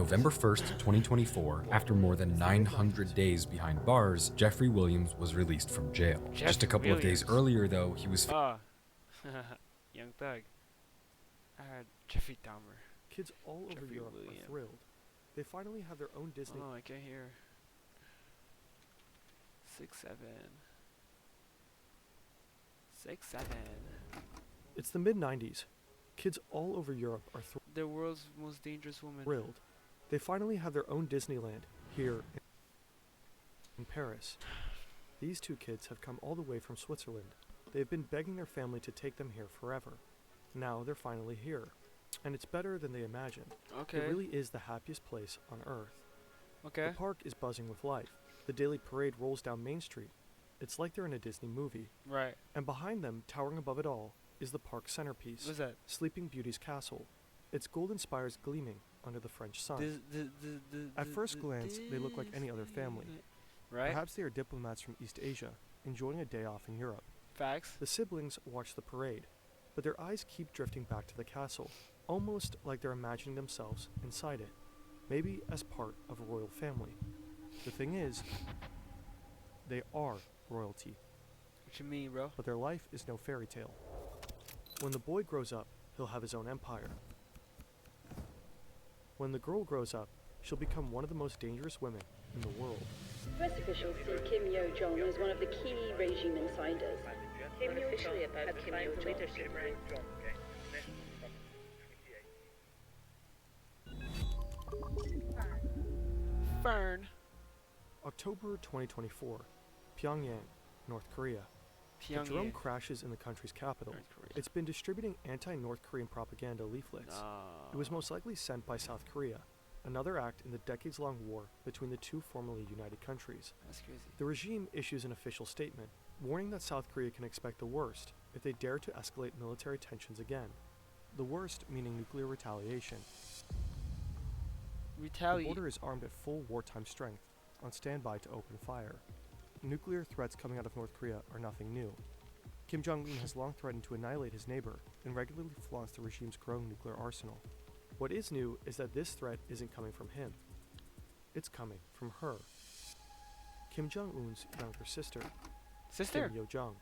November 1st, 2024, after more than 900 days behind bars, Jeffrey Williams was released from jail. Just a couple of days earlier, though, he was Young Thug. Jeffrey Dahmer. Kids all over Jeffrey Europe Williams. are thrilled. They finally have their own Disney. Oh, I can't hear. 6-7. 6-7. It's the mid-90s. Kids all over Europe are The world's most dangerous woman. thrilled. They finally have their own Disneyland here in Paris. These two kids have come all the way from Switzerland. They've been begging their family to take them here forever. Now they're finally here. And it's better than they imagined. Okay. It really is the happiest place on Earth. Okay. The park is buzzing with life. The daily parade rolls down Main Street. It's like they're in a Disney movie. Right. And behind them, towering above it all, is the park's centerpiece. What's that? Sleeping Beauty's castle. Its golden spires gleaming under the French sun. At first glance, they look like any other family. Right? Perhaps they are diplomats from East Asia, enjoying a day off in Europe. Facts. The siblings watch the parade, but their eyes keep drifting back to the castle, almost like they're imagining themselves inside it, maybe as part of a royal family. The thing is, they are royalty, What you mean, bro? but their life is no fairy tale. When the boy grows up, he'll have his own empire. When the girl grows up, she'll become one of the most dangerous women in the world. US officials see Kim Yo-jong as one of the key regime insiders. Kim Yo-jong had Kim Yo-jong. Fern. October 2024, Pyongyang, North Korea. The drone Pyongyang. crashes in the country's capital. North Korea. It's been distributing anti-North Korean propaganda leaflets. It was most likely sent by South Korea, another act in the decades-long war between the two formerly united countries. That's crazy. The regime issues an official statement, warning that South Korea can expect the worst if they dare to escalate military tensions again. The worst meaning nuclear retaliation. The border is armed at full wartime strength, on standby to open fire. Nuclear threats coming out of North Korea are nothing new. Kim Jong-un has long threatened to annihilate his neighbor and regularly flaunts the regime's growing nuclear arsenal. What is new is that this threat isn't coming from him. It's coming from her. Kim Jong-un's younger sister, Kim Yo-jong.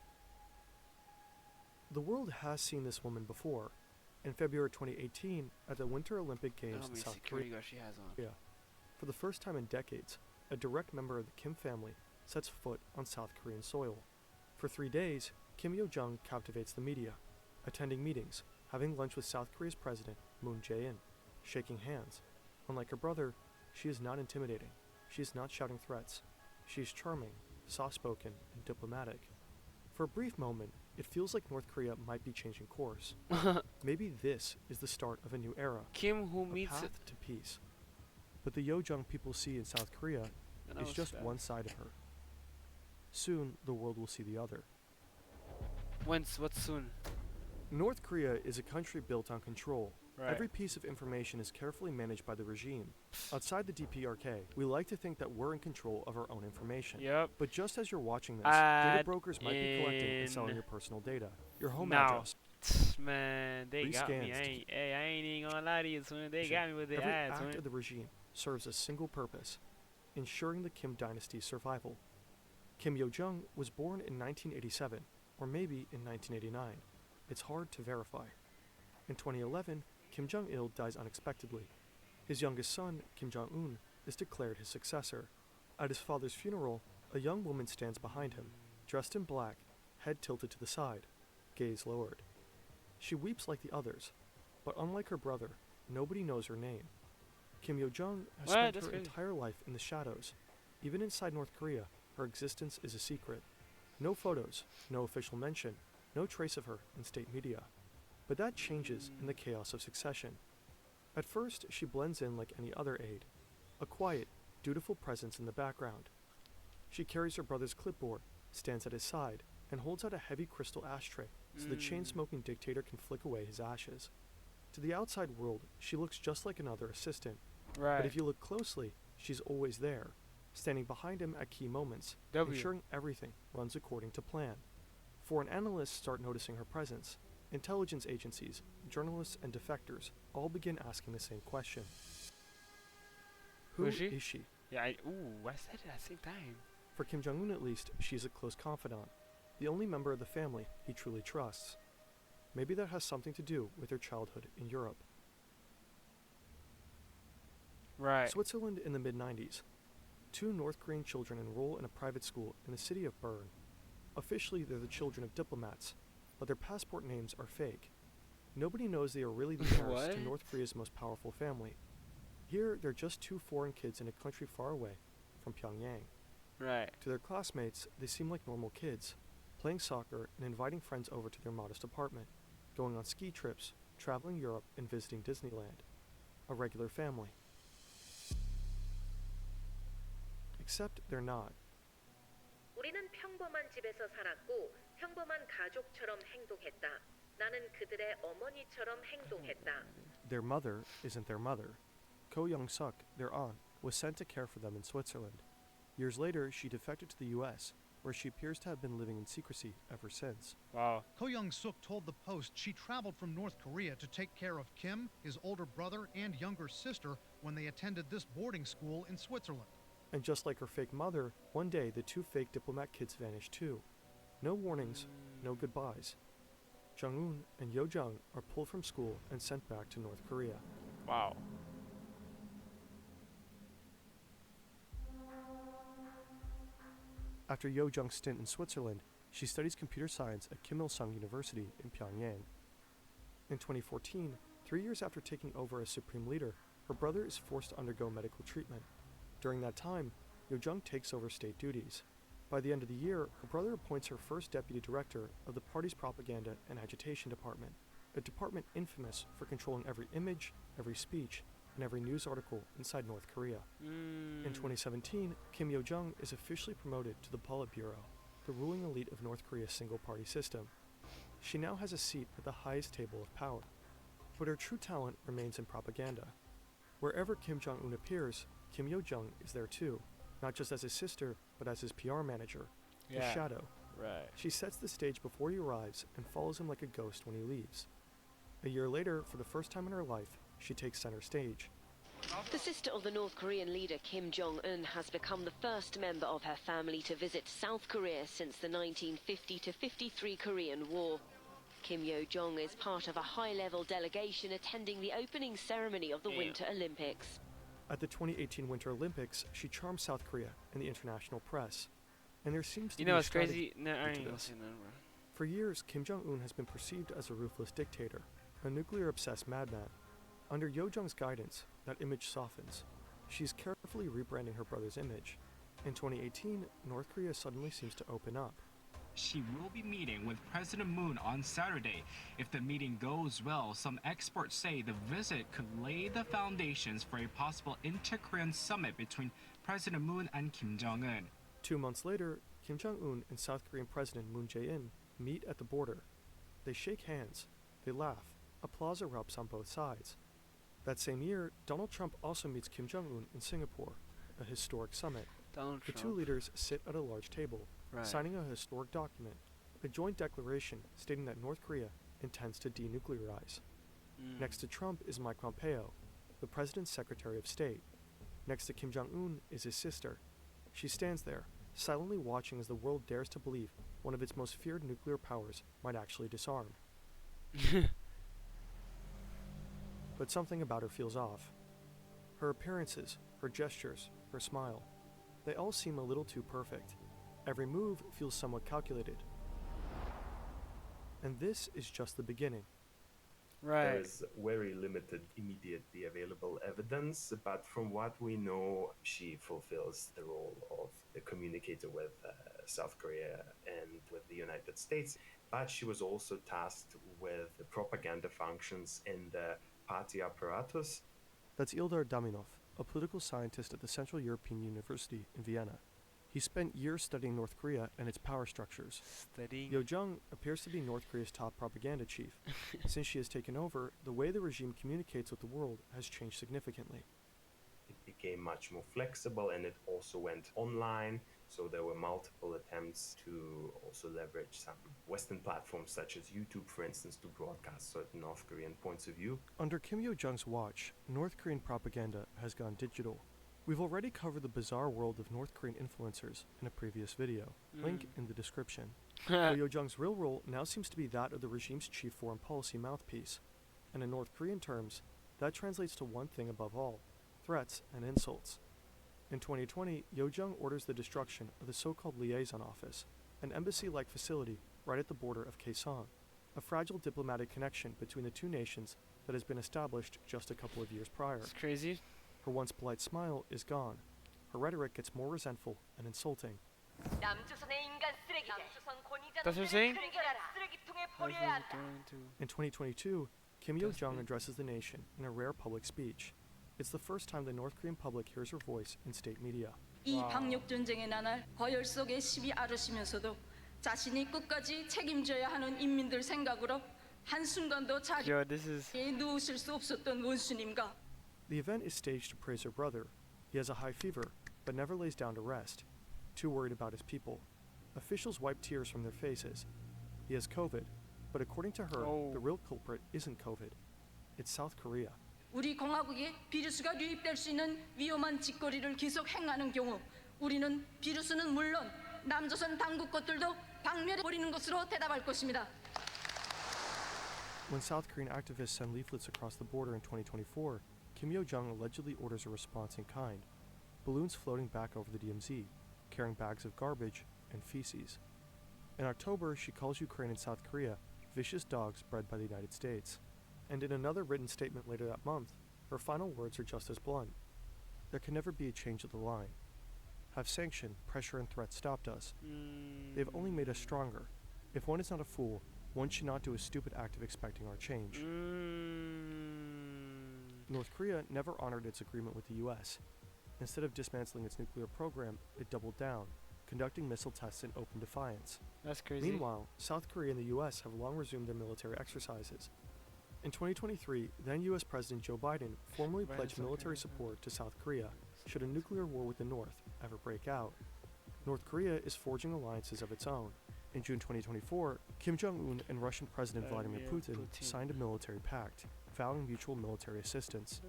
The world has seen this woman before. In February 2018, at the Winter Olympic Games in South Korea, she has on. for the first time in decades, a direct member of the Kim family sets foot on South Korean soil. For 3 days, Kim Yo-jong captivates the media, attending meetings, having lunch with South Korea's president, Moon Jae-in, shaking hands. Unlike her brother, she is not intimidating. She is not shouting threats. She is charming, soft-spoken, and diplomatic. For a brief moment, it feels like North Korea might be changing course. Maybe this is the start of a new era, Kim who a meets path to peace. But the Yo-jong people see in South Korea is just one side of her. Soon, the world will see the other. What's soon? North Korea is a country built on control. Right. Every piece of information is carefully managed by the regime. outside the DPRK, we like to think that we're in control of our own information. Yep. But just as you're watching this, data brokers might be collecting and selling in your personal data, your home now. address. Man, they got me. I ain't even gonna lie to you, son. They got me with the Every ads, act man. of the regime serves a single purpose: ensuring the Kim dynasty's survival. Kim Yo-jong was born in 1987, or maybe in 1989. It's hard to verify. In 2011, Kim Jong-il dies unexpectedly. His youngest son, Kim Jong-un, is declared his successor. At his father's funeral, a young woman stands behind him, dressed in black, head tilted to the side, gaze lowered. She weeps like the others, but unlike her brother, nobody knows her name. Kim Yo-jong has spent her entire life in the shadows. Even inside North Korea, her existence is a secret. No photos, no official mention, no trace of her in state media. But that changes in the chaos of succession. At first, she blends in like any other aide, a quiet, dutiful presence in the background. She carries her brother's clipboard, stands at his side, and holds out a heavy crystal ashtray so the chain-smoking dictator can flick away his ashes. To the outside world, she looks just like another assistant. Right. But if you look closely, she's always there, standing behind him at key moments, ensuring everything runs according to plan. Foreign analysts start noticing her presence. Intelligence agencies, journalists, and defectors all begin asking the same question. Who Who is she? is she? Yeah, I said it at the same time. For Kim Jong-un at least, she's a close confidant, the only member of the family he truly trusts. Maybe that has something to do with her childhood in Europe. Right. Switzerland in the mid-90s. 2 North Korean children enroll in a private school in the city of Bern. Officially, they're the children of diplomats, but their passport names are fake. Nobody knows they are really the heirs What? to North Korea's most powerful family. Here, they're just 2 foreign kids in a country far away from Pyongyang. Right. To their classmates, they seem like normal kids, playing soccer and inviting friends over to their modest apartment, going on ski trips, traveling Europe, and visiting Disneyland. A regular family. Except they're not. 우리는 평범한 집에서 살았고 평범한 가족처럼 행동했다. 나는 그들의 어머니처럼 행동했다. Their mother isn't their mother. Ko Young-suk, their aunt, was sent to care for them in Switzerland. Years later, she defected to the US, where she appears to have been living in secrecy ever since. Wow. Ko Young-suk told the Post she traveled from North Korea to take care of Kim, his older brother, and younger sister when they attended this boarding school in Switzerland. And just like her fake mother, one day the 2 fake diplomat kids vanished too. No warnings, no goodbyes. Jung-un and Yo-jung are pulled from school and sent back to North Korea. Wow. After Yo-jung's stint in Switzerland, she studies computer science at Kim Il-sung University in Pyongyang. In 2014, 3 years after taking over as supreme leader, her brother is forced to undergo medical treatment. During that time, Yo-jung takes over state duties. By the end of the year, her brother appoints her first deputy director of the party's propaganda and agitation department, a department infamous for controlling every image, every speech, and every news article inside North Korea. In 2017, Kim Yo-jung is officially promoted to the Politburo, the ruling elite of North Korea's single-party system. She now has a seat at the highest table of power. But her true talent remains in propaganda. Wherever Kim Jong-un appears, Kim Yo-jung is there too, not just as his sister, but as his PR manager, his shadow. Right. She sets the stage before he arrives and follows him like a ghost when he leaves. A year later, for the first time in her life, she takes center stage. The sister of the North Korean leader Kim Jong-un has become the first member of her family to visit South Korea since the 1950-53 Korean War. Kim Yo-jong is part of a high-level delegation attending the opening ceremony of the Winter Olympics. At the 2018 Winter Olympics, she charms South Korea and the international press. And there seems to You be know a what's strategy crazy? No, I to ain't gonna this. say nothing, bro. For years, Kim Jong-un has been perceived as a ruthless dictator, a nuclear-obsessed madman. Under Yo-jung's guidance, that image softens. She's carefully rebranding her brother's image. In 2018, North Korea suddenly seems to open up. She will be meeting with President Moon on Saturday. If the meeting goes well, some experts say the visit could lay the foundations for a possible inter-Korean summit between President Moon and Kim Jong-un. 2 months later, Kim Jong-un and South Korean President Moon Jae-in meet at the border. They shake hands, they laugh, applause erupts on both sides. That same year, Donald Trump also meets Kim Jong-un in Singapore, a historic summit. Donald The Trump. 2 leaders sit at a large table, Right. signing a historic document, a joint declaration stating that North Korea intends to denuclearize. Next to Trump is Mike Pompeo, the president's Secretary of State. Next to Kim Jong-un is his sister. She stands there, silently watching as the world dares to believe one of its most feared nuclear powers might actually disarm. But something about her feels off. Her appearances, her gestures, her smile, they all seem a little too perfect. Every move feels somewhat calculated. And this is just the beginning. There Right. is very limited immediately available evidence, but from what we know, she fulfills the role of the communicator with South Korea and with the United States. But she was also tasked with the propaganda functions in the party apparatus. That's Ildar Daminov, a political scientist at the Central European University in Vienna. He spent years studying North Korea and its power structures. Studying. Yo-jung appears to be North Korea's top propaganda chief. Since she has taken over, the way the regime communicates with the world has changed significantly. It became much more flexible and it also went online. So there were multiple attempts to also leverage some Western platforms such as YouTube, for instance, to broadcast certain North Korean points of view. Under Kim Yo-jung's watch, North Korean propaganda has gone digital. We've already covered the bizarre world of North Korean influencers in a previous video, link in the description. But Yo Jong's real role now seems to be that of the regime's chief foreign policy mouthpiece. And in North Korean terms, that translates to one thing above all: threats and insults. In 2020, Yo Jong orders the destruction of the so-called liaison office, an embassy-like facility right at the border of Kaesong, a fragile diplomatic connection between the two nations that has been established just a couple of years prior. It's crazy. Her once polite smile is gone. Her rhetoric gets more resentful and insulting. That's what you're saying? In 2022, Kim Yo Jong addresses the nation in a rare public speech. It's the first time the North Korean public hears her voice in state media. 이 방역 전쟁의 나날 거열 속에 시비 앓으시면서도 자신이 끝까지 책임져야 하는 인민들 생각으로 한순간도 Yo, this is 자리에 누우실 수 없었던 원수님과 The event is staged to praise her brother. He has a high fever, but never lays down to rest, too worried about his people. Officials wipe tears from their faces. He has COVID, but according to her, the real culprit isn't COVID. It's South Korea. 우리 공화국에 비루스가 유입될 수 있는 위험한 짓거리를 계속 행하는 경우 우리는 비루스는 물론 남조선 당국 것들도 박멸해 버리는 것으로 대답할 것입니다. When South Korean activists send leaflets across the border in 2024, Kim Yo Jong allegedly orders a response in kind: balloons floating back over the DMZ, carrying bags of garbage and feces. In October, she calls Ukraine and South Korea vicious dogs bred by the United States. And in another written statement later that month, her final words are just as blunt. There can never be a change of the line. Have sanction, pressure, and threats stopped us? They've only made us stronger. If one is not a fool, one should not do a stupid act of expecting our change. North Korea never honored its agreement with the US. Instead of dismantling its nuclear program, it doubled down, conducting missile tests in open defiance. That's crazy. Meanwhile, South Korea and the US have long resumed their military exercises. In 2023, then US President Joe Biden formally pledged military support to South Korea should a nuclear war with the North ever break out. North Korea is forging alliances of its own. In June 2024, Kim Jong-un and Russian President Vladimir Putin signed a military pact, vowing mutual military assistance.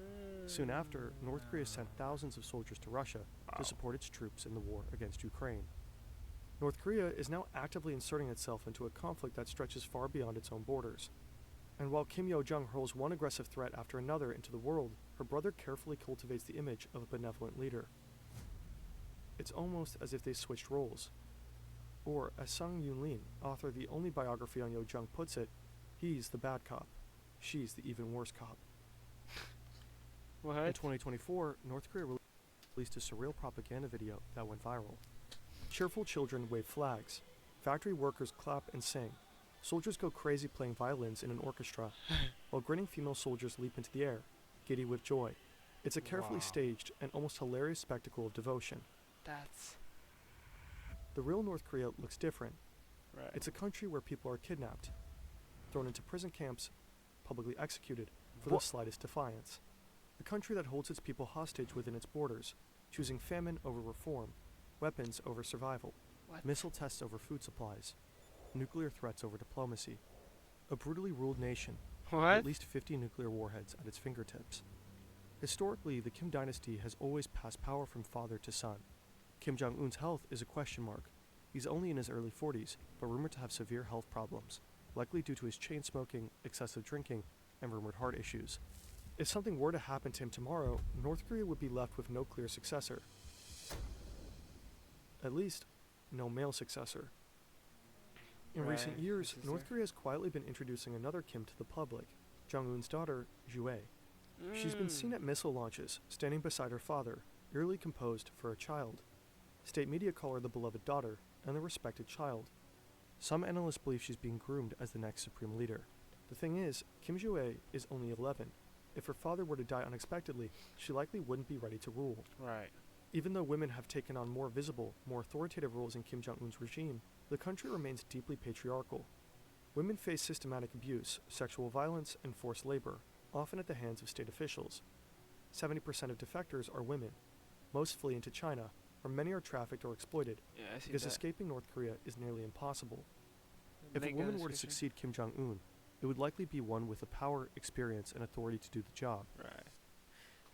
Soon after, North Korea sent thousands of soldiers to Russia to support its troops in the war against Ukraine. North Korea is now actively inserting itself into a conflict that stretches far beyond its own borders. And while Kim Yo Jong hurls one aggressive threat after another into the world, her brother carefully cultivates the image of a benevolent leader. It's almost as if they switched roles. Or, as Sung Yoon Lin, author of the only biography on Yo Jong, puts it, he's the bad cop. She's the even worse cop. What? In 2024, North Korea released a surreal propaganda video that went viral. Cheerful children wave flags. Factory workers clap and sing. Soldiers go crazy playing violins in an orchestra, while grinning female soldiers leap into the air, giddy with joy. It's a carefully staged and almost hilarious spectacle of devotion. That's The real North Korea looks different. right. It's a country where people are kidnapped, thrown into prison camps, publicly executed for the slightest defiance. A country that holds its people hostage within its borders, choosing famine over reform, weapons over survival, missile tests over food supplies, nuclear threats over diplomacy. A brutally ruled nation with What? at least 50 nuclear warheads at its fingertips. Historically, the Kim dynasty has always passed power from father to son. Kim Jong-un's health is a question mark. He's only in his early 40s, but rumored to have severe health problems, likely due to his chain smoking, excessive drinking, and rumored heart issues. If something were to happen to him tomorrow, North Korea would be left with no clear successor. At least, no male successor. In recent years, North Korea has quietly been introducing another Kim to the public, Jong-un's daughter, Jue. She's been seen at missile launches, standing beside her father, eerily composed for a child. State media call her the beloved daughter and the respected child. Some analysts believe she's being groomed as the next supreme leader. The thing is, Kim Jue is only 11. If her father were to die unexpectedly, she likely wouldn't be ready to rule. Right. Even though women have taken on more visible, more authoritative roles in Kim Jong-un's regime, the country remains deeply patriarchal. Women face systematic abuse, sexual violence, and forced labor, often at the hands of state officials. 70% of defectors are women. Most flee into China, where many are trafficked or exploited, Yeah, I see because that. escaping North Korea is nearly impossible. If a Link in woman the were to description. succeed Kim Jong-un, it would likely be one with the power, experience, and authority to do the job. Right.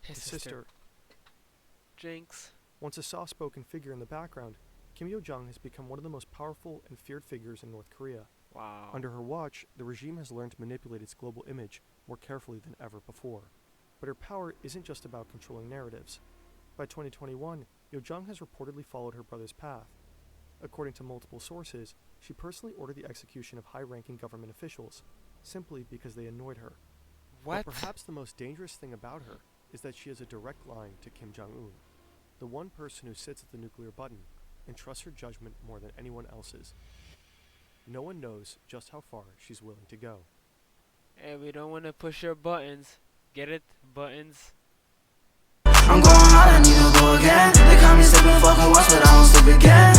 His sister, Jinx. Once a soft-spoken figure in the background, Kim Yo-jong has become one of the most powerful and feared figures in North Korea. Wow. Under her watch, the regime has learned to manipulate its global image more carefully than ever before. But her power isn't just about controlling narratives. By 2021, Yo-jong has reportedly followed her brother's path. According to multiple sources, she personally ordered the execution of high-ranking government officials, simply because they annoyed her. What? But perhaps the most dangerous thing about her is that she has a direct line to Kim Jong-un, the one person who sits at the nuclear button and trusts her judgment more than anyone else's. No one knows just how far she's willing to go. Hey, we don't want to push her buttons. Get it? Buttons. I'm going hard, I need to go again. They call me slipping, fucking watch, but I won't slip again.